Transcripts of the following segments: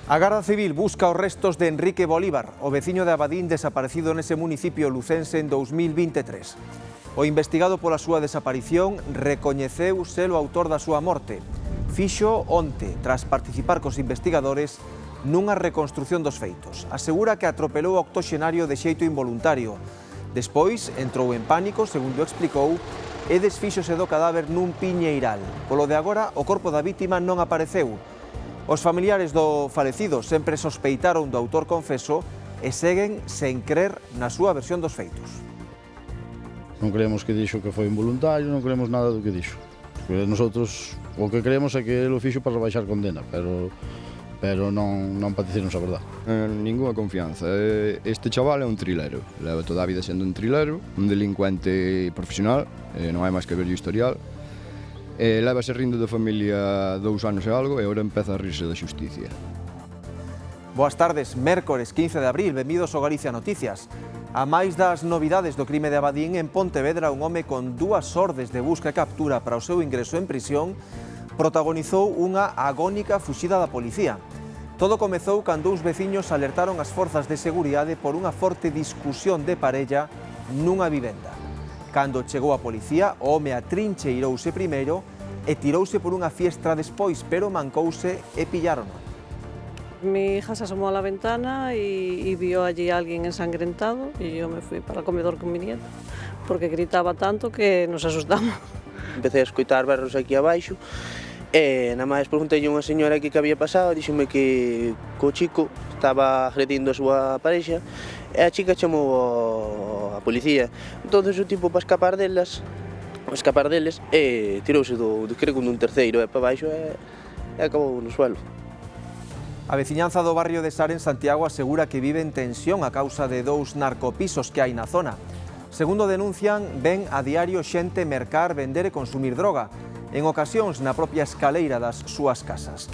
A Garda Civil busca os restos de Enrique Bolívar, o veciño de Abadín desaparecido nese municipio lucense en 2023. O investigado pola súa desaparición recoñeceu ser o autor da súa morte. Fixo onte, tras participar cos investigadores nunha reconstrucción dos feitos. Asegura que atropelou o octoxenario de xeito involuntario. Despois entrou en pánico, segundo explicou, e desfíxose do cadáver nun piñeiral. Polo de agora, o corpo da vítima non apareceu. Os familiares do falecido sempre sospeitaron do autor confeso e seguen sen crer na súa versión dos feitos. Non creemos que dixo que foi involuntario, non creemos nada do que dixo. Porque nosotros o que creemos é que ele o fixo para rebaixar condena, pero non para dicirnos a verdade. Ninguna confianza. Este chaval é un trilero, leva toda a vida sendo un trilero, un delincuente profesional, non hai máis que ver o historial. Levase rindo da familia 2 anos e algo e agora empeza a rirse da xusticia. Boas tardes, mércores 15 de abril, benvidos ao Galicia Noticias. A máis das novidades do crime de Abadín, en Pontevedra un home con 2 ordes de busca e captura para o seu ingreso en prisión protagonizou unha agónica fuxida da policía. Todo comezou cando uns veciños alertaron as forzas de seguridade por unha forte discusión de parella nunha vivenda. Cando chegou a policía, o home atrincheirouse primeiro e tirouse por unha fiestra despois, pero mancouse e pillaron. Mi hija se asomó a la ventana y vio allí a alguien ensangrentado y yo me fui para el comedor con mi nieta porque gritaba tanto que nos asustamos. Empecé a escoitar berros aquí abaixo e nada máis preguntei a unha señora que había pasado, díxome que co chico estaba agredindo a súa parexa e a chica chamou a policía. Entonces o tipo para escapar deles e tirouse creo, dun terceiro e para baixo e acabou no suelo. A veciñanza do barrio de Sar en Santiago asegura que vive en tensión a causa de 2 narcopisos que hai na zona. Segundo denuncian, ven a diario xente mercar, vender e consumir droga, en ocasións na propia escaleira das súas casas.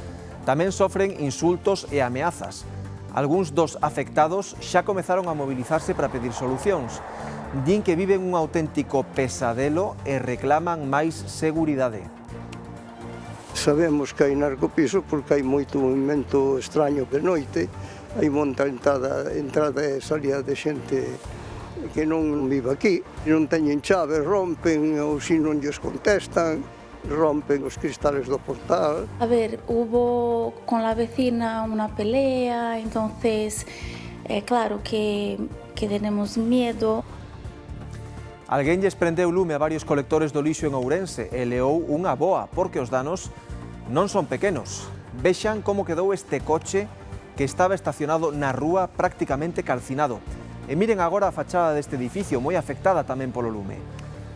Tamén sofren insultos e ameazas. Algúns dos afectados xa comezaron a mobilizarse para pedir solucións. Din que viven un auténtico pesadelo e reclaman máis seguridade. Sabemos que hai narcopiso porque hai moito movimento extraño de noite, hai monta entrada e salida de xente que non vive aquí, non teñen chave, rompen ou se non lles contestan, rompen os cristales do portal. A ver, hubo con la vecina una pelea, entonces claro que tenemos miedo. Alguén lles prendeu lume a varios colectores do lixo en Ourense e leou unha boa, porque os danos non son pequenos. Vexan como quedou este coche que estaba estacionado na rúa prácticamente calcinado. E miren agora a fachada deste edificio, moi afectada tamén polo lume.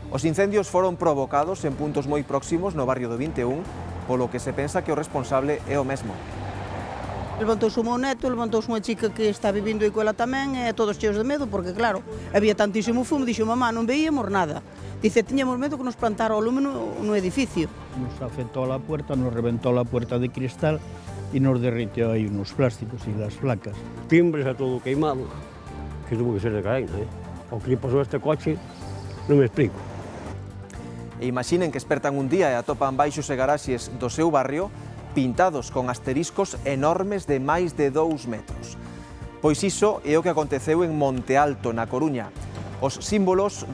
Os incendios foron provocados en puntos moi próximos no barrio do 21, polo que se pensa que o responsable é o mesmo. Levantouse o meu neto, levantouse unha chica que está vivindo aí coela tamén e todos cheos de medo porque claro, había tantísimo fumo, dixo mamá, non veíamos nada. Dice, tiñamos medo que nos plantara o lume no edificio. Nos afectó a la puerta, nos reventó la puerta de cristal y nos derritió ahí unos plásticos y las placas. Timbres a todo queimado, que tuvo que ser de cadena, O que pasou este coche, non me explico. E imaginen que espertan un día e atopan baixos e garaxes do seu barrio pintados con asteriscos enormes de máis de 2 metros. Pois iso é o que aconteceu en Monte Alto, na Coruña. Os símbolos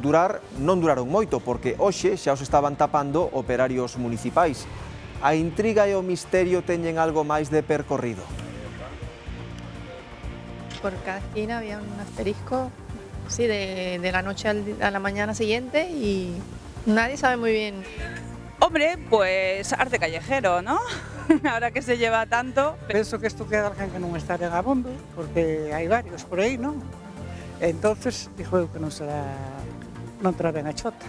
non duraron moito, porque hoxe xa os estaban tapando operarios municipais. A intriga e o misterio teñen algo máis de percorrido. Por cada esquina había un asterisco, sí, de la noche a la mañana siguiente y nadie sabe muy bien. Hombre, pues arte callejero, ¿no? Ahora que se lleva tanto. Penso que isto queda alguén que non está en Gabondo, porque hai varios por aí, non? Entonces, dixo eu que non terá ben a chota.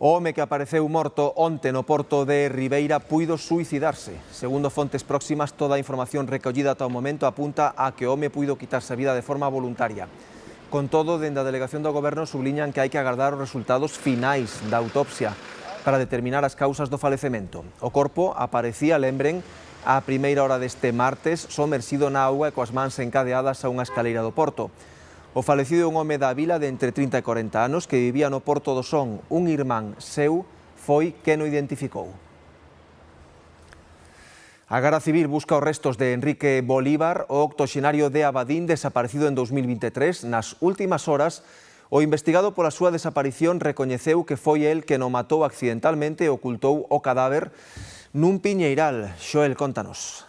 O home que apareceu morto onte no porto de Ribeira puido suicidarse. Segundo fontes próximas, toda a información recollida ata o momento apunta a que o home puido quitarse a vida de forma voluntaria. Con todo, dende a delegación do Goberno subliñan que hai que agardar os resultados finais da autopsia para determinar as causas do falecemento. O corpo aparecía, lembren, á primeira hora deste martes, somersido na auga e coas mans encadeadas a unha escaleira do porto. O falecido é un home da vila de entre 30 e 40 anos que vivía no Porto do Son. Un irmán seu foi quen o identificou. A Garda Civil busca os restos de Enrique Bolívar, o octoxenario de Abadín desaparecido en 2023. Nas últimas horas, o investigado pola súa desaparición recoñeceu que foi el que o matou accidentalmente e ocultou o cadáver nun piñeiral. Xoel, contanos.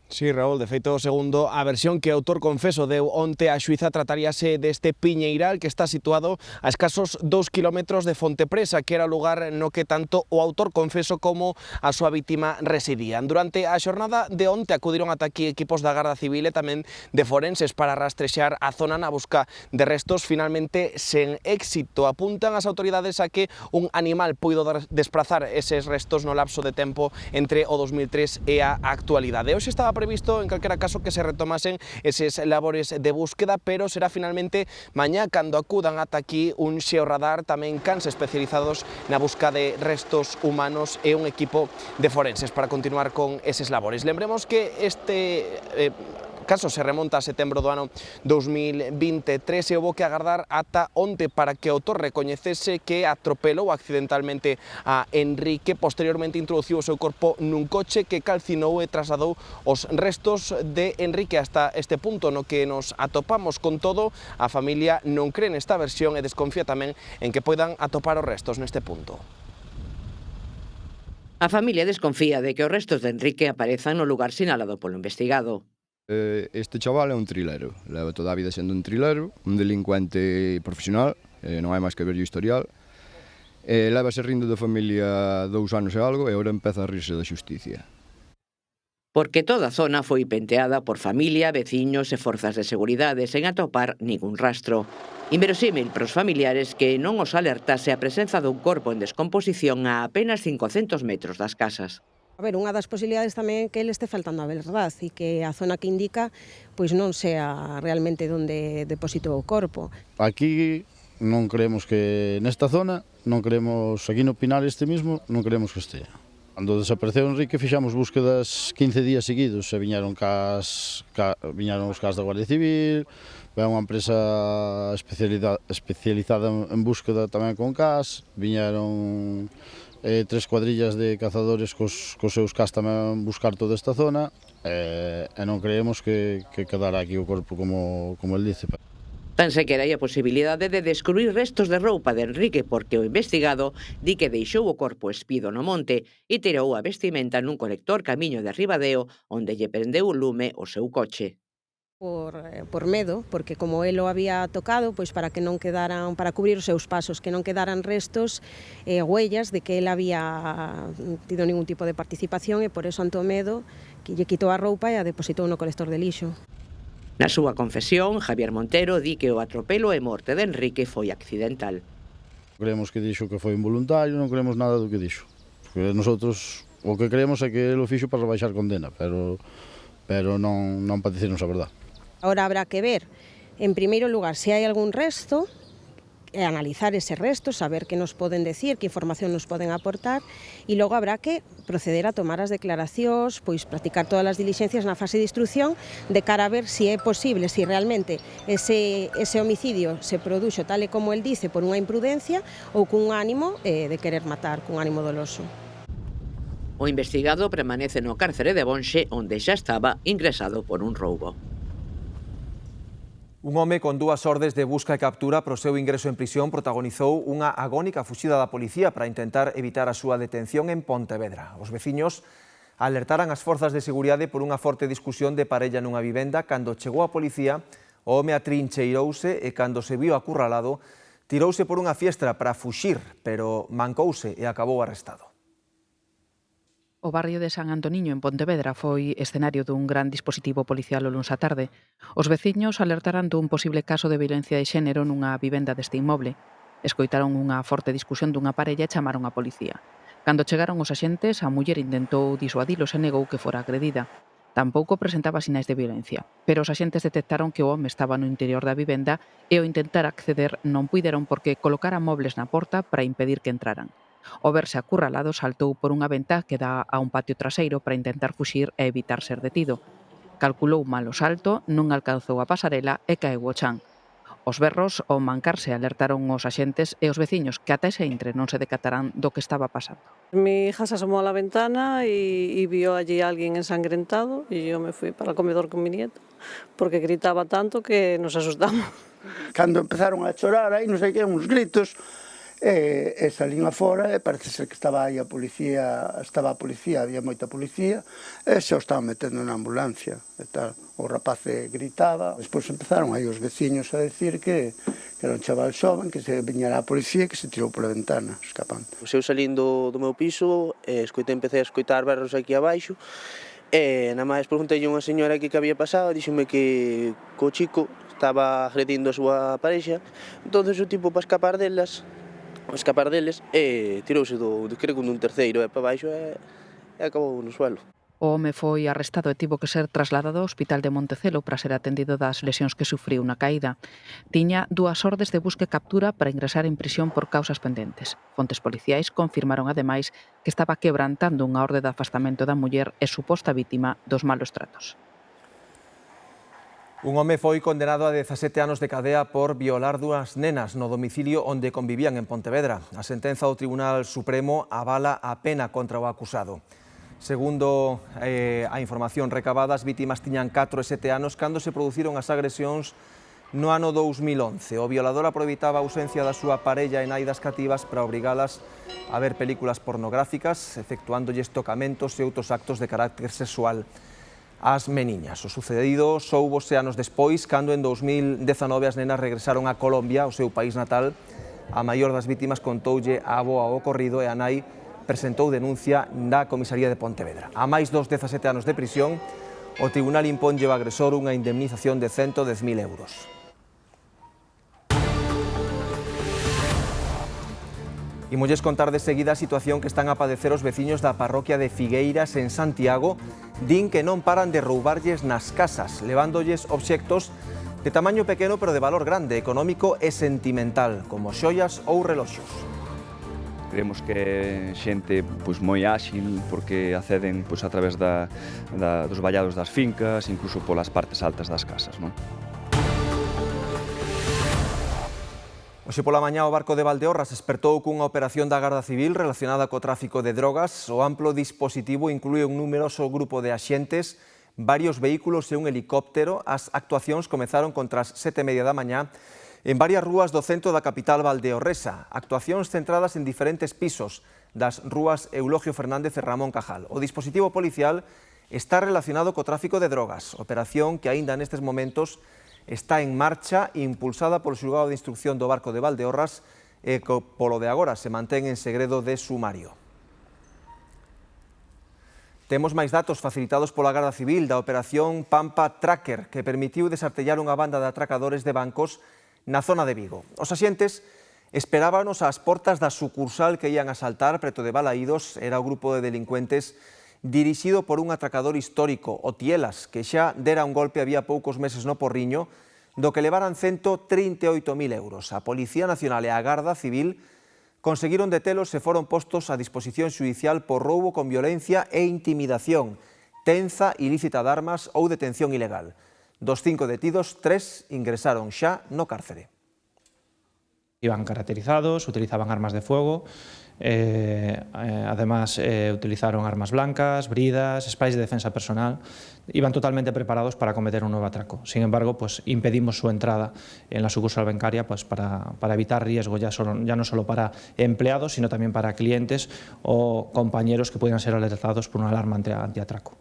Sí, Raúl, de feito, segundo a versión que o autor confeso deu onte a xuíza, trataríase deste piñeiral que está situado a escasos 2 kilómetros de Fontepresa, que era o lugar no que tanto o autor confeso como a súa vítima residían. Durante a xornada de onte acudiron ata aquí equipos da Garda Civil e tamén de forenses para rastrexar a zona na busca de restos, finalmente sen éxito. Apuntan as autoridades a que un animal puido desplazar eses restos no lapso de tempo entre o 2003 e a actualidade. Hoxe estaba previsto, en calquera caso, que se retomasen eses labores de búsqueda, pero será finalmente mañá cando acudan ata aquí un xeorradar, tamén cans especializados na busca de restos humanos e un equipo de forenses para continuar con eses labores. Lembremos que este caso se remonta a setembro do ano 2023 e houbo que agardar ata onte para que o autor recoñecese que atropelou accidentalmente a Enrique. Posteriormente introduciu o seu corpo nun coche que calcinou e trasladou os restos de Enrique hasta este punto no que nos atopamos. Con todo, a familia non cree nesta versión e desconfía tamén en que poidan atopar os restos neste punto. A familia desconfía de que os restos de Enrique aparezan no lugar sinalado polo investigado. Este chaval é un trilero, leva toda a vida sendo un trilero, un delincuente profesional, non hai máis que ver o historial. Levase rindo da familia 2 anos e algo e agora empeza a rirse da xusticia. Porque toda a zona foi penteada por familia, veciños e forzas de seguridade sen atopar ningún rastro. Inverosímil para os familiares que non os alertase a presenza dun corpo en descomposición a apenas 500 metros das casas. A ver, unha das posibilidades tamén é que ele este faltando a verdade e que a zona que indica pois non sea realmente onde depositou o corpo. Aquí non creemos que nesta zona, non creemos aquí no Pinar este mismo, non creemos que estea. Cando desapareceu Enrique fixamos búsquedas 15 días seguidos e viñaron os cas da Guardia Civil, ven unha empresa especializada en búsqueda tamén con cas, viñaron 3 cuadrillas de cazadores cos seus cas tamén buscar toda esta zona e non creemos que quedara aquí o corpo como el dice. Tan sequera hai a posibilidade de descubrir restos de roupa de Enrique porque o investigado di que deixou o corpo espido no monte e tirou a vestimenta nun colector camiño de Ribadeo onde lle prendeu o lume o seu coche. Por medo, porque como el o había tocado, pois para que non quedaran, para cubrir os seus pasos, que non quedaran restos, huellas de que el había tido ningún tipo de participación e por eso ante o medo que lle quitou a roupa e a depositou no colector de lixo. Na súa confesión, Javier Montero di que o atropelo e morte de Enrique foi accidental. Creemos que dixo que foi involuntario, non creemos nada do que dixo. Porque nosotros o que creemos é que el o fixo para rebaixar condena, pero non para dicirnos a verdade. Ahora habrá que ver, en primeiro lugar, se hai algún resto, analizar ese resto, saber que nos poden decir, que información nos poden aportar, e logo habrá que proceder a tomar as declaracións, pois practicar todas as dilixencias na fase de instrucción, de cara a ver se é posible, se realmente ese homicidio se produxo tal e como el dice por unha imprudencia ou cun ánimo de querer matar, cun ánimo doloso. O investigado permanece no cárcere de Bonxe, onde xa estaba ingresado por un roubo. Un home con 2 ordes de busca e captura pro seu ingreso en prisión protagonizou unha agónica fuxida da policía para intentar evitar a súa detención en Pontevedra. Os veciños alertaran as forzas de seguridade por unha forte discusión de parella nunha vivenda. Cando chegou a policía, o home atrincheirouse e cando se viu acurralado, tirouse por unha fiestra para fuxir, pero mancouse e acabou arrestado. O barrio de San Antoniño, en Pontevedra, foi escenario dun gran dispositivo policial o luns á tarde. Os veciños alertaran dun posible caso de violencia de xénero nunha vivenda deste inmoble. Escoitaron unha forte discusión dunha parella e chamaron a policía. Cando chegaron os axentes, a muller intentou disuadilos e negou que fora agredida. Tampouco presentaba sinais de violencia, pero os axentes detectaron que o home estaba no interior da vivenda e ao intentar acceder non puideron porque colocaran mobles na porta para impedir que entraran. Ao verse acurralado, saltou por unha ventá que dá a un patio traseiro para intentar fuxir e evitar ser detido. Calculou mal o salto, non alcanzou a pasarela e caeu ao chan. Os berros ao mancarse alertaron os axentes e os veciños que ata ese intre non se decatarán do que estaba pasando. Mi hija se asomó a la ventana y vio allí a alguien ensangrentado y yo me fui para el comedor con mi nieta porque gritaba tanto que nos asustamos. Cando empezaron a chorar, aí non sei que, uns gritos, e salín afora e parece ser que estaba aí a policía, había moita policía, e xa o estaban metendo na ambulancia e tal. O rapaz gritaba, despois empezaron aí os veciños a decir que era un chaval xoven, que se viñera a policía e que se tirou pola ventana, escapando. Eu salindo do meu piso, empecé a escoitar berros aquí abaixo, e nada máis preguntei a unha señora que había pasado, díxome que co chico estaba agredindo a súa parexa, entonces o tipo para escapar deles, tirouse creo que dun terceiro e para baixo e acabou no suelo. O home foi arrestado e tivo que ser trasladado ao hospital de Montecelo para ser atendido das lesións que sufriu na caída. Tiña 2 ordes de busca e captura para ingresar en prisión por causas pendentes. Fontes policiais confirmaron ademais que estaba quebrantando unha orde de afastamento da muller e suposta vítima dos malos tratos. Un home foi condenado a 17 anos de cadea por violar 2 nenas no domicilio onde convivían en Pontevedra. A sentenza do Tribunal Supremo avala a pena contra o acusado. Segundo a información recabada, as vítimas tiñan 4 e 7 anos cando se produciron as agresións no ano 2011. O violador aproveitaba a ausencia da súa parella e nai das cativas para obrigalas a ver películas pornográficas, efectuándolles tocamentos e outros actos de carácter sexual ás meniñas. O sucedido soubose anos despois, cando en 2019 as nenas regresaron a Colombia, o seu país natal. A maior das vítimas contoulle a avoa o ocorrido e a nai presentou denuncia na comisaría de Pontevedra. A máis dos 17 anos de prisión, o tribunal imponlle ao agresor unha indemnización de 110.000 euros. Imolles contar de seguida a situación que están a padecer os veciños da parroquia de Figueiras en Santiago. Din que non paran de roubarlles nas casas, levándolles obxectos de tamaño pequeno pero de valor grande, económico e sentimental, como xoias ou reloxos. Creemos que xente moi áxil porque acceden a través dos vallados das fincas, incluso polas partes altas das casas. Hoxe pola mañá o barco de Valdeorras despertou cunha operación da Garda Civil relacionada co tráfico de drogas. O amplo dispositivo inclúe un numeroso grupo de axentes, varios vehículos e un helicóptero. As actuacións comezaron contra as 7:30 da mañá en varias rúas do centro da capital valdeorresa. Actuacións centradas en diferentes pisos das rúas Eulogio Fernández e Ramón Cajal. O dispositivo policial está relacionado co tráfico de drogas, operación que aínda nestes momentos está en marcha, impulsada polo xulgado de instrucción do barco de Valdeorras e que polo de agora se mantén en segredo de sumario. Temos máis datos facilitados pola Garda Civil da operación Pampa Tracker, que permitiu desartellar unha banda de atracadores de bancos na zona de Vigo. Os axentes esperábanos ás portas da sucursal que ían asaltar preto de Balaídos. Era o grupo de delincuentes dirixido por un atracador histórico, o Tielas, que xa dera un golpe había poucos meses no Porriño, do que levaran 138.000 euros. A Policía Nacional e a Garda Civil conseguiron detelos e foron postos a disposición xudicial por roubo con violencia e intimidación, tenza ilícita de armas ou detención ilegal. Dos 5 detidos, 3 ingresaron xa no cárcere. Iban caracterizados, utilizaban armas de fuego, además utilizaron armas blancas, bridas, sprays de defensa personal. Iban totalmente preparados para cometer un nuevo atraco. Sin embargo, impedimos su entrada en la sucursal bancaria para evitar riesgo ya no solo para empleados, sino también para clientes o compañeros que pudieran ser alertados por una alarma antiatraco.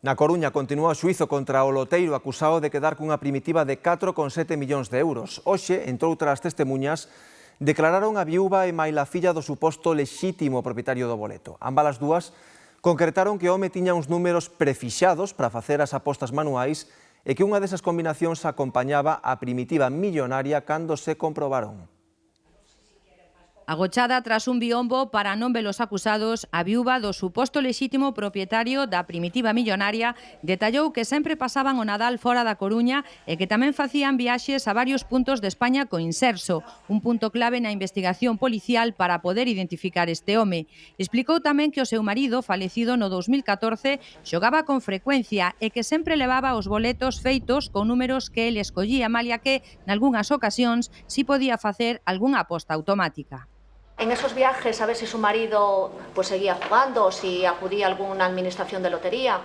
Na Coruña continúa o xuízo contra o loteiro acusado de quedar cunha primitiva de 4,7 millóns de euros. Hoxe, entre outras testemunhas, declararon a viúva e maila filla do suposto lexítimo propietario do boleto. Ambas as dúas concretaron que o home tiña uns números prefixados para facer as apostas manuais e que unha desas combinacións acompañaba a primitiva millonaria cando se comprobaron. Agochada tras un biombo para non ver os acusados, a viúva do suposto lexítimo propietario da primitiva millonaria detallou que sempre pasaban o Nadal fora da Coruña e que tamén facían viaxes a varios puntos de España co Inserso, un punto clave na investigación policial para poder identificar este home. Explicou tamén que o seu marido, falecido no 2014, xogaba con frecuencia e que sempre levaba os boletos feitos con números que el escollía, malia que, nalgúnas ocasións, si podía facer algunha aposta automática. En esos viajes, a ver si su marido pues seguía jugando o si acudía a alguna administración de lotería.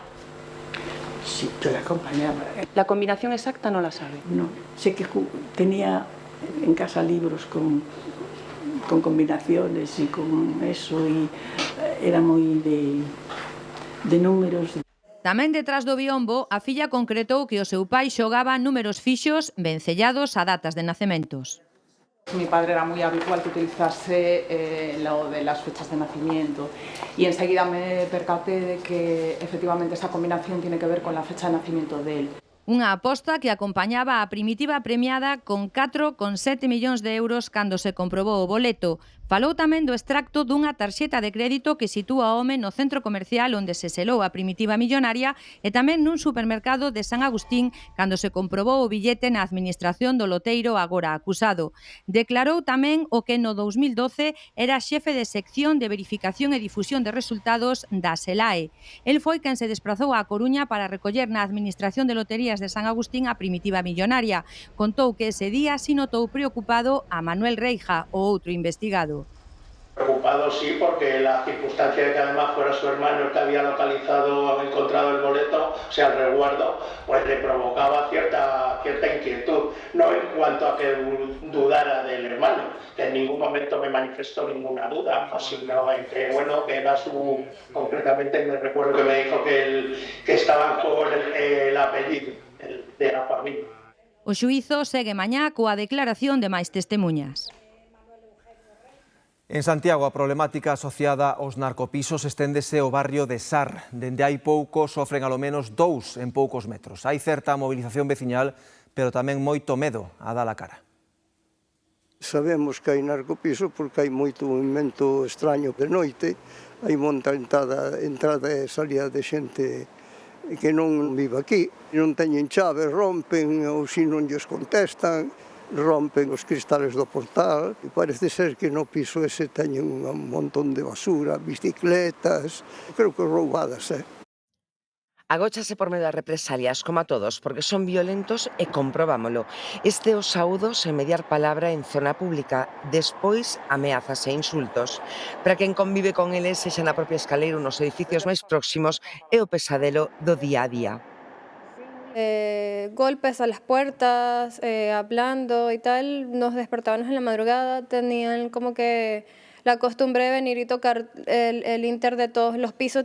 Sí, yo le acompañaba. ¿La combinación exacta no la sabe? No, sé que tenía en casa libros con combinaciones y con eso, y era muy de números. Tamén detrás do biombo, a filla concretou que o seu pai xogaba números fixos vencellados a datas de nacementos. Mi padre era muy habitual que utilizase lo de las fechas de nacimiento y enseguida me percaté de que efectivamente esa combinación tiene que ver con la fecha de nacimiento de él. Unha aposta que acompañaba a primitiva premiada con 4,7 millóns de euros cando se comprobou o boleto. Falou tamén do extracto dunha tarxeta de crédito que sitúa o home no centro comercial onde se selou a primitiva millonaria e tamén nun supermercado de San Agustín cando se comprobou o billete na administración do loteiro agora acusado. Declarou tamén o que no 2012 era xefe de sección de verificación e difusión de resultados da SELAE. El foi quen se desprazou á Coruña para recoller na administración de loterías de San Agustín a primitiva millonaria. Contou que ese día si notou preocupado a Manuel Reija, o outro investigado. Preocupado sí, porque la circunstancia de que además fuera su hermano el que había encontrado el boleto, o sea, el resguardo, pues le provocaba cierta inquietud, no en cuanto a que dudara del hermano, que en ningún momento me manifestó ninguna duda, sino en que, bueno, que era concretamente me recuerdo que me dijo que estaban por el apellido de la familia. O xuízo segue mañá coa declaración de máis testemuñas. En Santiago, a problemática asociada aos narcopisos esténdese ao barrio de Sar. Dende hai pouco sofren alo menos 2 en poucos metros. Hai certa movilización veciñal, pero tamén moito medo a dar a cara. Sabemos que hai narcopiso porque hai moito movimento extraño de noite. Hai monta entrada e salida de xente que non vive aquí. Non teñen chave, rompen ou se non lles contestan. Rompen os cristales do portal e parece ser que no piso ese teñen un montón de basura, bicicletas, creo que roubadas, Agóchase por medio das represalias, como a todos, porque son violentos e comprobámolo. Este o saúdo sen mediar palabra en zona pública, despois ameazas e insultos. Para quen convive con eles, sexa na propia escaleira ou nos edificios máis próximos, é o pesadelo do día a día. Golpes a las puertas, hablando y tal, nos despertábamos en la madrugada, tenían como que la costumbre de venir y tocar el inter de todos los pisos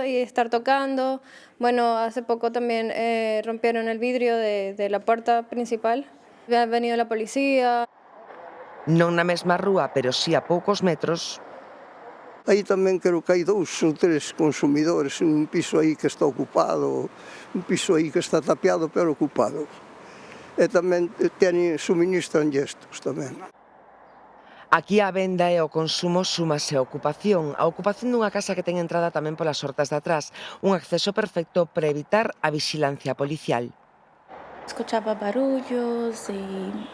y estar tocando. Bueno, hace poco también rompieron el vidrio de la puerta principal, ha venido la policía. Non na mesma rúa, pero sí a poucos metros. Aí tamén creo que hai 2 ou 3 consumidores en un piso aí que está ocupado, un piso aí que está tapiado pero ocupado. E tamén suministran gestos tamén. Aquí a venda e o consumo súmase a ocupación. A ocupación dunha casa que ten entrada tamén polas hortas de atrás, un acceso perfecto para evitar a vigilancia policial. Escuchaba barullos y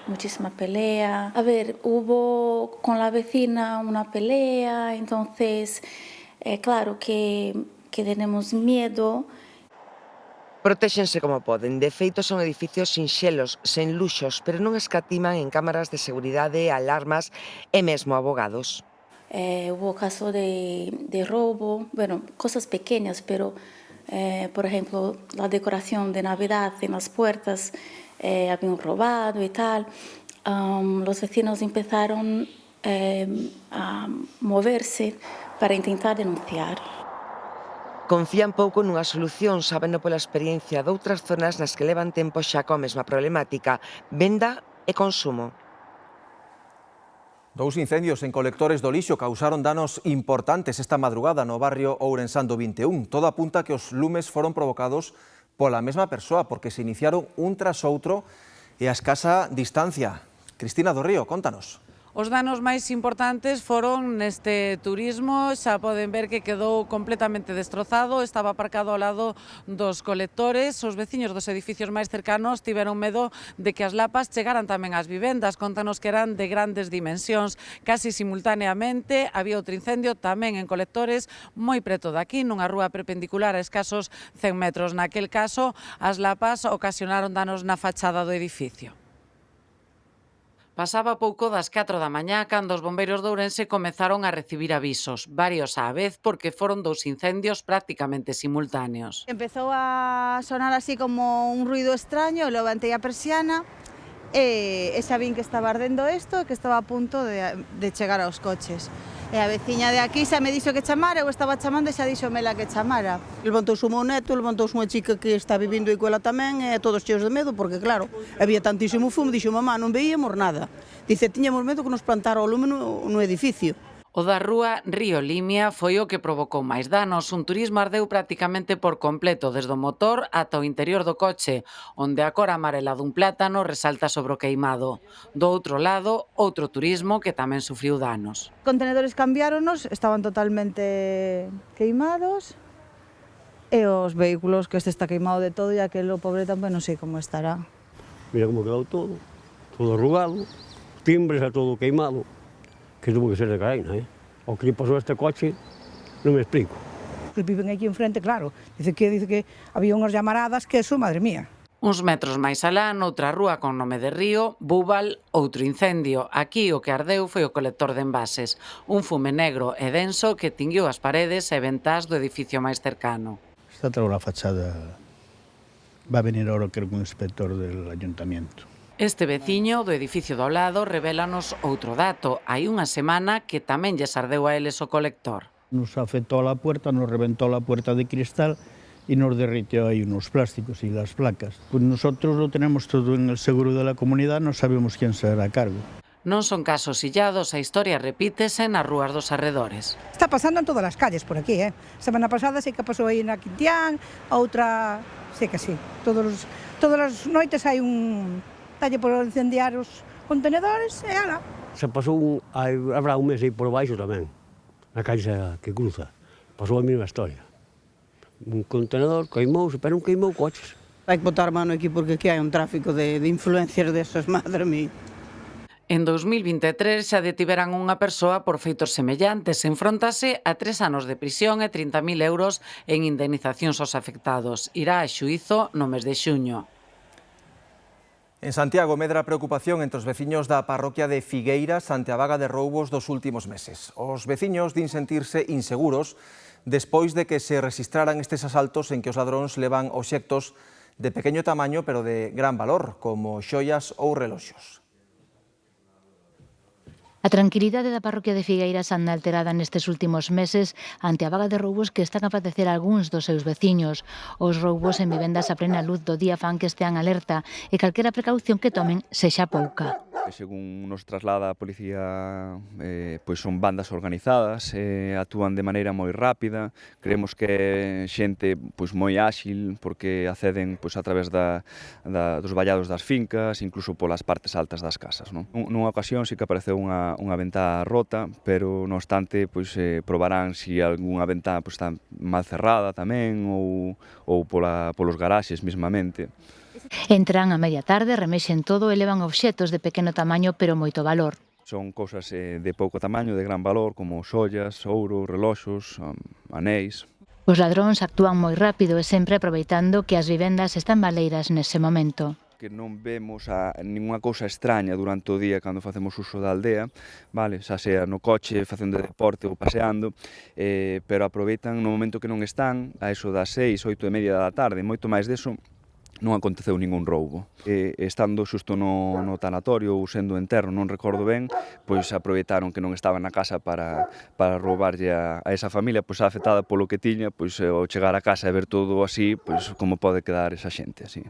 muchísima pelea. A ver, hubo con la vecina una pelea, entonces, claro que tenemos miedo. Protéxense como poden. De feito, son edificios sinxelos, sen luxos, pero non escatiman en cámaras de seguridade, alarmas e mesmo abogados. Hubo caso de robo, bueno, cosas pequeñas, pero... por ejemplo, la decoración de Navidad en las puertas habían robado y tal. Los vecinos empezaron a moverse para intentar denunciar. Confían pouco nunha solución, sabendo pola experiencia de outras zonas nas que levan tempo xa coa mesma problemática, venda e consumo. 2 incendios en colectores do lixo causaron danos importantes esta madrugada no barrio Ourensán do 21. Todo apunta que os lumes foron provocados pola mesma persoa, porque se iniciaron un tras outro e a escasa distancia. Cristina do Río, contanos. Os danos máis importantes foron neste turismo, xa poden ver que quedou completamente destrozado, estaba aparcado ao lado dos colectores, os veciños dos edificios máis cercanos tiveron medo de que as lapas chegaran tamén ás vivendas, contanos que eran de grandes dimensións. Casi simultaneamente había outro incendio tamén en colectores moi preto de aquí, nunha rúa perpendicular a escasos 100 metros. Naquel caso, as lapas ocasionaron danos na fachada do edificio. Pasaba pouco das 4 da mañá cando os bombeiros de Ourense comezaron a recibir avisos, varios á vez porque foron 2 incendios prácticamente simultáneos. Empezou a sonar así como un ruido extraño, levantei a persiana e xa vin que estaba ardendo isto e que estaba a punto de chegar aos coches. E a veciña de aquí xa me dixo que chamara, eu estaba chamando e xa dixomela que chamara. Levantouse o meu neto, levantouse unha chica que está vivindo aí coela tamén, e todos cheos de medo, porque claro, había tantísimo fumo, dixo, mamá, non veíamos nada. Dice, tiñamos medo que nos plantara o lume no edificio. O da rúa Río Limia foi o que provocou máis danos. Un turismo ardeu prácticamente por completo, desde o motor ata o interior do coche, onde a cor amarela dun plátano resalta sobre o queimado. Do outro lado, outro turismo que tamén sufriu danos. Os contenedores cambiáronos, estaban totalmente queimados, e os vehículos, que este está queimado de todo, e aquel, o pobre, tamén non sei como estará. Mira como quedou todo arrugado, timbres a todo queimado. Que tuvo que ser de cadena, O que lle pasou a este coche, non me explico. Que viven aquí enfrente, claro, dice que había unhas llamaradas que eso, madre mía. Uns metros máis alá, noutra rúa con nome de Río, Búbal, outro incendio. Aquí o que ardeu foi o colector de envases, un fume negro e denso que tinguiu as paredes e ventás do edificio máis cercano. Está toda a fachada, va a venir ahora creo que un inspector del ayuntamiento. Este veciño do edificio do lado revélanos outro dato. Hai unha semana que tamén lles ardeu a eles o colector. Nos afectó a la puerta, nos reventó la puerta de cristal y nos derritió ahí unos plásticos y las placas. Pues nosotros lo tenemos todo en el seguro de la comunidad, no sabemos quién se hará cargo. Non son casos illados, a historia repítese nas rúas dos arredores. Está pasando en todas as calles por aquí, Semana pasada sí que pasou aí na Quintián, outra, sí que sí. Todas as noites hai un talle por incendiar os contenedores e ala. Se pasou, habrá un mes aí por baixo tamén, na calle que cruza. Pasou a mesma historia. Un contenedor queimouse, pero non queimou coches. Hai que botar mano aquí porque aquí hai un tráfico de influencias desas, madre mía. En 2023 xa detiveran unha persoa por feitos semellantes. Enfróntase a 3 anos de prisión e 30.000 euros en indemnizacións aos afectados. Irá a xuízo no mes de xuño. En Santiago medra a preocupación entre os veciños da parroquia de Figueiras ante a vaga de roubos dos últimos meses. Os veciños din sentirse inseguros despois de que se rexistraran estes asaltos en que os ladróns levan obxectos de pequeño tamaño pero de gran valor, como xoias ou reloxos. A tranquilidade da parroquia de Figueiras anda alterada nestes últimos meses ante a vaga de roubos que están a padecer algúns dos seus veciños. Os roubos en vivendas a plena luz do día fan que estean alerta e calquera precaución que tomen sexa pouca. Según nos traslada a policía, pois son bandas organizadas, actúan de maneira moi rápida. Creemos que xente pois moi áxil porque acceden pois a través dos vallados das fincas, incluso polas partes altas das casas, non? Nunha ocasión sí que apareceu unha ventá rota, pero non obstante pois probarán se algunha ventá pois está mal cerrada tamén ou polos garaxes mesmamente. Entran a media tarde, remexen todo e levan obxetos de pequeno tamaño pero moito valor. Son cousas de pouco tamaño, de gran valor, como xollas, ouro, reloxos, anéis. Os ladróns actúan moi rápido e sempre aproveitando que as vivendas están baleiras nese momento. Que non vemos ninguna cousa extraña durante o día cando facemos uso da aldea, vale? Xa sea no coche, facendo deporte ou paseando, pero aproveitan no momento que non están, a eso das 6, 8 e media da tarde, moito máis deso, non aconteceu ningún roubo. Estando xusto no tanatorio ou sendo enterro, non recordo ben, pois aproveitaron que non estaban na casa para roubarlle a esa familia, pois afectada polo que tiña, pois ao chegar a casa e ver todo así, pois como pode quedar esa xente así.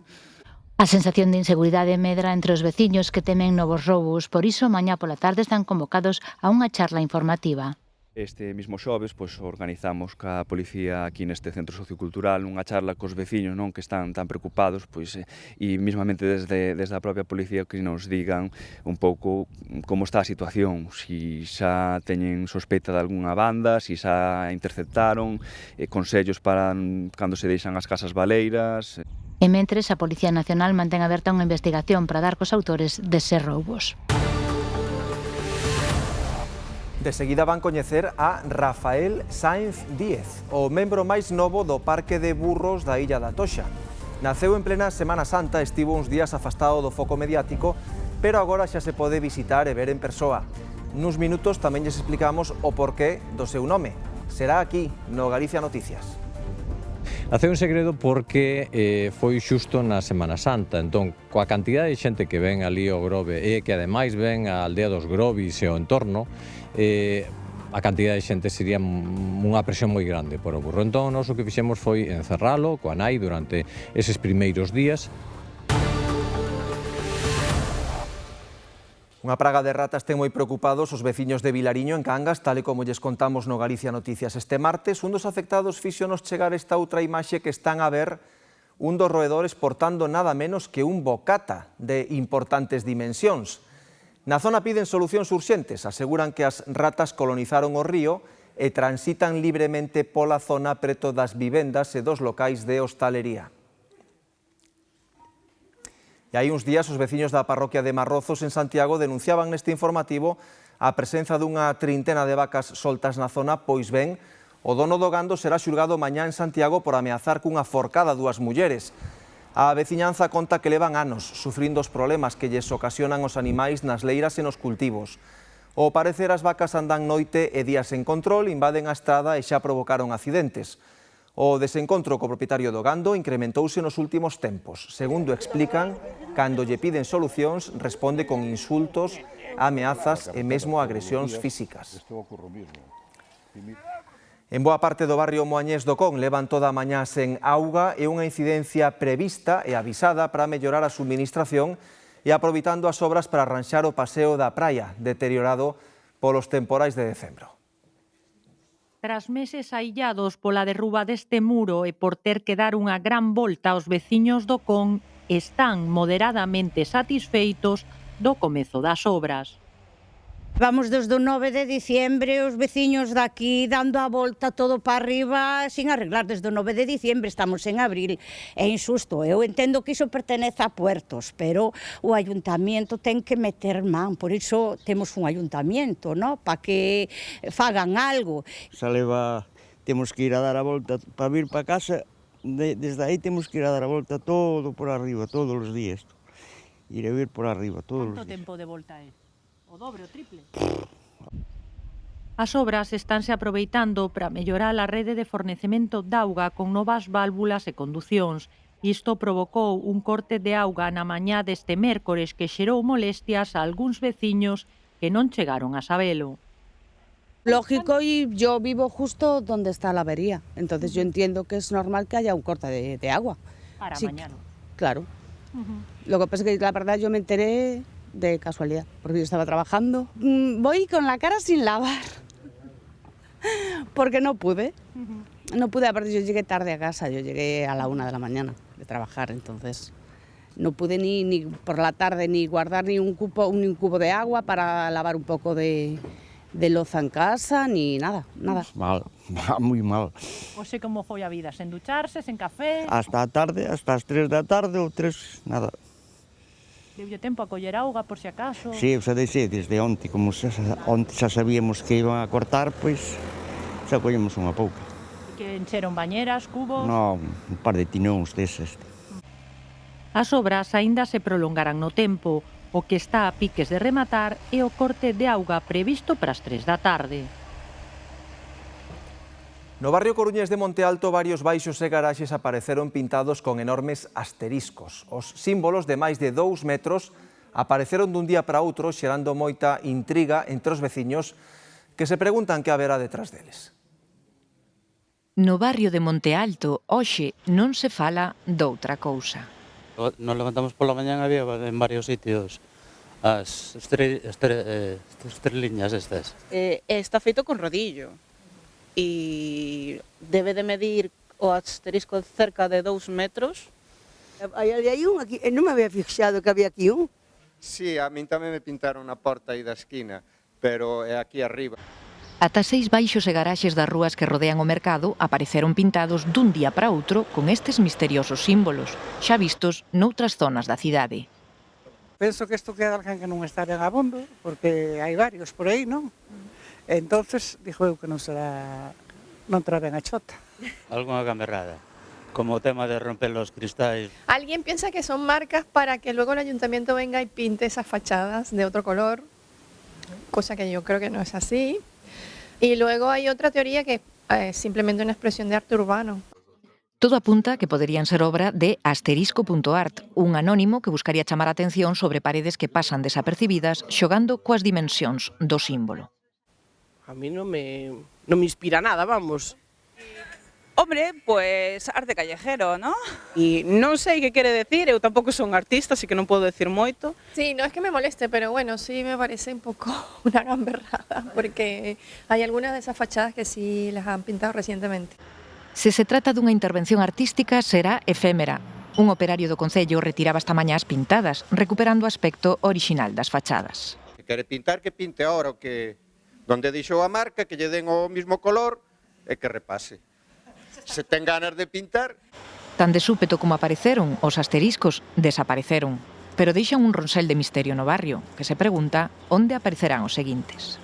A sensación de inseguridade medra entre os veciños que temen novos roubos, por iso mañá pola tarde están convocados a unha charla informativa. Este mesmo xoves organizamos ca policía aquí neste centro sociocultural unha charla cos veciños, non, que están tan preocupados, e mesmamente desde a propia policía que nos digan un pouco como está a situación, si xa teñen sospeita de algunha banda, si xa interceptaron, consellos para cando se deixan as casas baleiras. E mentres, a Policía Nacional mantén aberta unha investigación para dar cos autores deses roubos. De seguida van coñecer a Rafael Sáenz Díez, o membro máis novo do Parque de Burros da Illa da Toxa. Naceu en plena Semana Santa, estivo uns días afastado do foco mediático, pero agora xa se pode visitar e ver en persoa. Nuns minutos tamén lles explicamos o porqué do seu nome. Será aquí, no Galicia Noticias. Naceu en segredo porque foi xusto na Semana Santa, entón, coa cantidad de xente que ven ali ao Grove e que ademais ven a aldea dos Grobis e o entorno, a cantidad de xente sería unha presión moi grande por o burro. Entón, nós o que fixemos foi encerralo coa nai durante eses primeiros días. Unha praga de ratas ten moi preocupados os veciños de Vilariño, en Cangas, tal e como lles contamos no Galicia Noticias. Este martes, un dos afectados fíxonos chegar esta outra imaxe que están a ver un dos roedores portando nada menos que un bocata de importantes dimensións. Na zona piden solucións urxentes, aseguran que as ratas colonizaron o río e transitan libremente pola zona preto das vivendas e dos locais de hostalería. E hai uns días os veciños da parroquia de Marrozos en Santiago denunciaban neste informativo a presenza dunha trintena de vacas soltas na zona, pois ben, o dono do gando será xulgado mañá en Santiago por ameazar cunha forcada dúas mulleres. A veciñanza conta que levan anos sufrindo os problemas que lles ocasionan os animais nas leiras e nos cultivos. Ao parecer, as vacas andan noite e días en control, invaden a estrada e xa provocaron accidentes. O desencontro co propietario do gando incrementouse nos últimos tempos. Segundo explican, cando lle piden solucións, responde con insultos, ameazas e mesmo agresións físicas. En boa parte do barrio moañés do Con levan toda a mañá sen auga e unha incidencia prevista e avisada para mellorar a suministración e aproveitando as obras para arranxar o paseo da praia, deteriorado polos temporais de decembro. Tras meses aillados pola derruba deste muro e por ter que dar unha gran volta aos veciños do Con, están moderadamente satisfeitos do comezo das obras. Vamos desde o 9 de diciembre, os veciños daqui dando a volta todo para arriba sin arreglar. Desde o 9 de diciembre, estamos en abril. É injusto. Eu entendo que iso pertenece a Puertos, pero o ayuntamiento ten que meter man. Por iso temos un ayuntamiento, ¿no? Para que fagan algo. Xa leva, temos que ir a dar a volta para vir para casa. Desde aí temos que ir a dar a volta todo por arriba, todos os días. Ir a vir por arriba todos os días. Quanto tempo de volta é? O dobre, o triple? As obras estánse aproveitando para mellorar a rede de fornecemento de auga con novas válvulas e conducións. Isto provocou un corte de auga na mañá deste mércores que xerou molestias a algúns veciños que non chegaron a sabelo. Lógico, y yo vivo justo donde está la avería, entonces yo entiendo que es normal que haya un corte de agua. Para Sí, mañana. Claro. Lo que pasa es que la verdad yo me enteré de casualidad, porque yo estaba trabajando. Voy con la cara sin lavar, porque no pude. No pude, aparte yo llegué tarde a casa, yo llegué a la 1 de la mañana de trabajar, entonces no pude ni por la tarde ni guardar ni un cubo de agua para lavar un poco de loza en casa, ni nada, nada. Mal, moi mal. Oxe, como foi a vida? Sen ducharse, sen café? Hasta a tarde, hasta as 3 da tarde ou 3, nada. Deulle tempo a coller auga, por si acaso? Sí, xa deixei desde onte, como onte xa sabíamos que iban a cortar, pois xa collemos unha pouca. Que encheron bañeras, cubos? No, un par de tinóns deses. As obras aínda se prolongarán no tempo. O que está a piques de rematar é o corte de auga previsto para as 3 da tarde. No barrio coruñés de Monte Alto, varios baixos e garaxes apareceron pintados con enormes asteriscos. Os símbolos de máis de 2 metros apareceron dun día para outro, xerando moita intriga entre os veciños que se preguntan que haberá detrás deles. No barrio de Monte Alto, hoxe non se fala doutra cousa. Nos levantamos pola mañán, había en varios sitios as estreliñas estas. Está feito con rodillo e debe de medir o asterisco cerca de 2 metros. Hai un aquí, non me había fixado que había aquí un. Sí, a min tamén me pintaron na porta aí da esquina, pero é aquí arriba. Ata 6 baixos e garaxes das rúas que rodean o mercado apareceron pintados dun día para outro con estes misteriosos símbolos, xa vistos noutras zonas da cidade. Penso que isto queda alguén que non está ben abondo, porque hai varios por aí, non? Entonces, dixo eu que non terá ben a chota. Algunha gamberrada, como o tema de romper los cristais. Alguien piensa que son marcas para que luego el ayuntamiento venga y pinte esas fachadas de otro color, cosa que yo creo que no es así. Y luego hay otra teoría que es simplemente una expresión de arte urbano. Todo apunta que poderían ser obra de asterisco.art, un anónimo que buscaría chamar a atención sobre paredes que pasan desapercibidas xogando coas dimensións do símbolo. A mí non me inspira nada, vamos. Hombre, pues arte callejero, ¿no? E non sei que quere decir, eu tampouco son artista, así que non podo decir moito. Sí, no es que me moleste, pero bueno, sí me parece un poco una gamberrada, porque hay algunas de esas fachadas que sí las han pintado recientemente. Se se trata dunha intervención artística, será efémera. Un operario do Concello retiraba esta mañá as pintadas, recuperando o aspecto orixinal das fachadas. Se quere pintar, que pinte ahora, o que donde deixou a marca, que lle den o mismo color e que repase. Se ten ganas de pintar. Tan de súpeto como apareceron, os asteriscos desapareceron, pero deixan un ronsel de misterio no barrio, que se pregunta onde aparecerán os seguintes.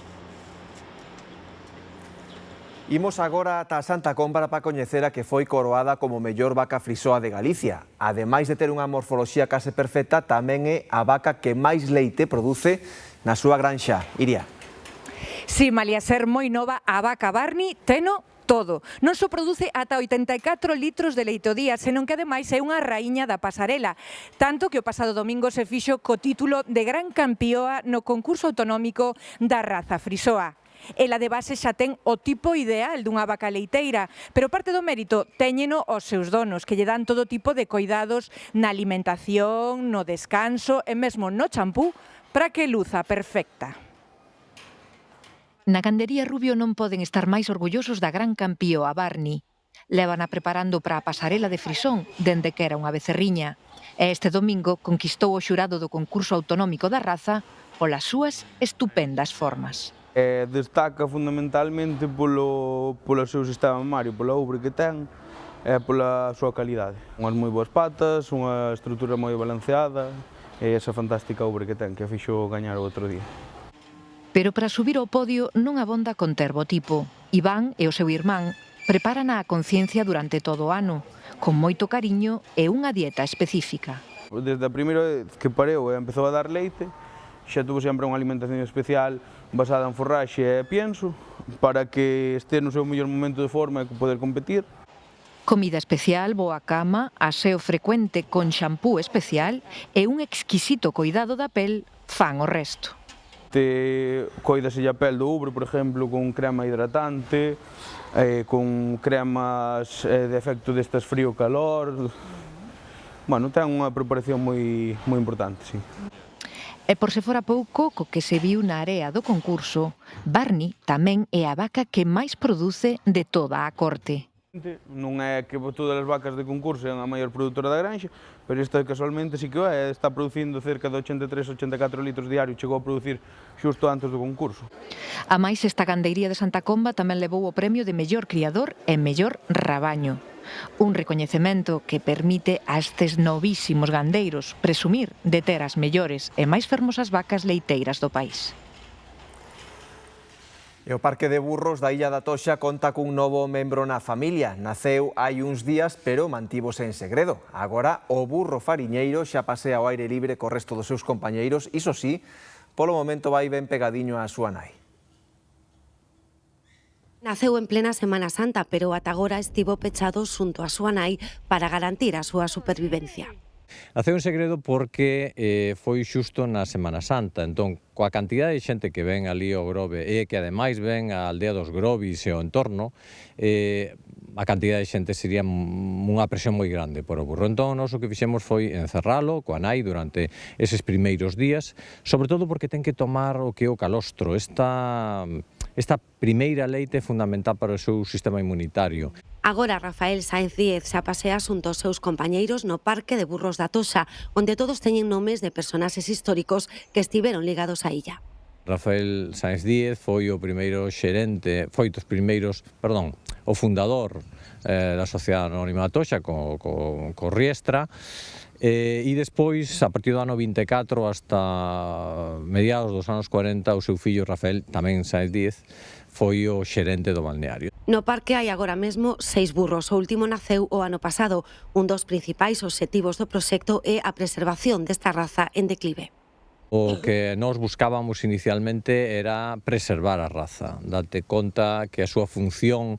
Imos agora ata a Santa Comba para coñecer a que foi coroada como mellor vaca frisoa de Galicia. Ademais de ter unha morfoloxía case perfecta, tamén é a vaca que máis leite produce na súa granxa. Iria. Si, malia ser moi nova, a vaca Barney teno todo. Non só produce ata 84 litros de leite ao día, senón que ademais é unha raíña da pasarela. Tanto que o pasado domingo se fixo co título de Gran Campioa no concurso autonómico da raza frisoa. Ela de base xa ten o tipo ideal dunha vaca leiteira, pero parte do mérito téñeno os seus donos, que lle dan todo tipo de coidados na alimentación, no descanso e mesmo no champú para que luza perfecta. Na gandería Rubio non poden estar máis orgullosos da Gran Campioa Barney. Lévana preparando para a pasarela de Frisón dende que era unha becerriña. E este domingo conquistou o xurado do concurso autonómico da raza polas súas estupendas formas. Destaca fundamentalmente polo seu sistema mamario, pola ubre que ten e pola súa calidade. Unhas moi boas patas, unha estrutura moi balanceada e esa fantástica ubre que ten, que a fixo gañar o outro día. Pero para subir ao podio non abonda con ter bo tipo. Iván e o seu irmán preparan a conciencia durante todo o ano, con moito cariño e unha dieta específica. Desde a primeira vez que pareu e empezou a dar leite, xa tuvo sempre unha alimentación especial basada en forraxe e pienso, para que este no seu mellor momento de forma e poder competir. Comida especial, boa cama, aseo frecuente con xampú especial e un exquisito coidado da pel fan o resto. Coidase a pel do ubre, por exemplo, con crema hidratante, con cremas de efecto destas frío-calor. Bueno, ten unha preparación moi importante, sí. E por se fora pouco, co que se viu na area do concurso, Barney tamén é a vaca que máis produce de toda a corte. Non é que todas as vacas de concurso sean a maior produtora da granxa, pero esta casualmente sí que é, está producindo cerca de 83-84 litros diarios, chegou a producir xusto antes do concurso. A máis, esta gandeiría de Santa Comba tamén levou o premio de mellor criador e mellor rabaño. Un recoñecemento que permite a estes novísimos gandeiros presumir de ter as mellores e máis fermosas vacas leiteiras do país. E o Parque de Burros da Illa da Toxa conta cun novo membro na familia. Naceu hai uns días, pero mantívose en segredo. Agora, o burro fariñeiro xa pasea ao aire libre co resto dos seus compañeiros. Iso sí, polo momento vai ben pegadiño á súa nai. Naceu en plena Semana Santa, pero ata agora estivo pechado xunto a súa nai para garantir a súa supervivencia. Hace un segredo porque foi xusto na Semana Santa, entón, coa cantidad de xente que ven ali ao Grove e que ademais ven a aldea dos Grobis e o entorno, a cantidad de xente sería unha presión moi grande por o burro. Entón, nós o que fixemos foi encerralo coa nai durante eses primeiros días, sobre todo porque ten que tomar o que é o calostro. Esta primeira leite é fundamental para o seu sistema inmunitario. Agora Rafael Sáenz Díez xa pasea xunto aos seus compañeiros no Parque de Burros da Toxa, onde todos teñen nomes de personaxes históricos que estiveron ligados á illa. Rafael Sáenz Díez foi o primeiro xerente, o fundador da Sociedade Anónima da Toxa co Riestra, e despois, a partir do ano 24 hasta mediados dos anos 40, o seu fillo Rafael, tamén Sáenz Díez, foi o xerente do balneario. No parque hai agora mesmo 6 burros, o último naceu o ano pasado. Un dos principais obxectivos do proxecto é a preservación desta raza en declive. O que nós buscábamos inicialmente era preservar a raza. Date conta que a súa función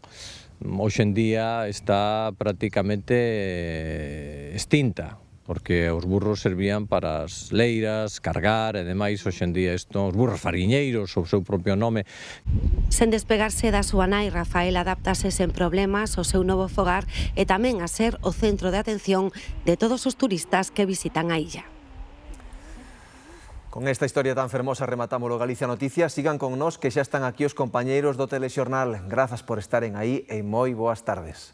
hoxe en día está prácticamente extinta, porque os burros servían para as leiras, cargar e demais. Hoxe en día os burros fariñeiros, o seu propio nome. Sen despegarse da súa nai, Rafael adáptase sen problemas ao seu novo fogar e tamén a ser o centro de atención de todos os turistas que visitan a illa. Con esta historia tan fermosa rematamos o Galicia Noticias. Sigan con nós que xa están aquí os compañeiros do Telexornal. Grazas por estaren aí e moi boas tardes.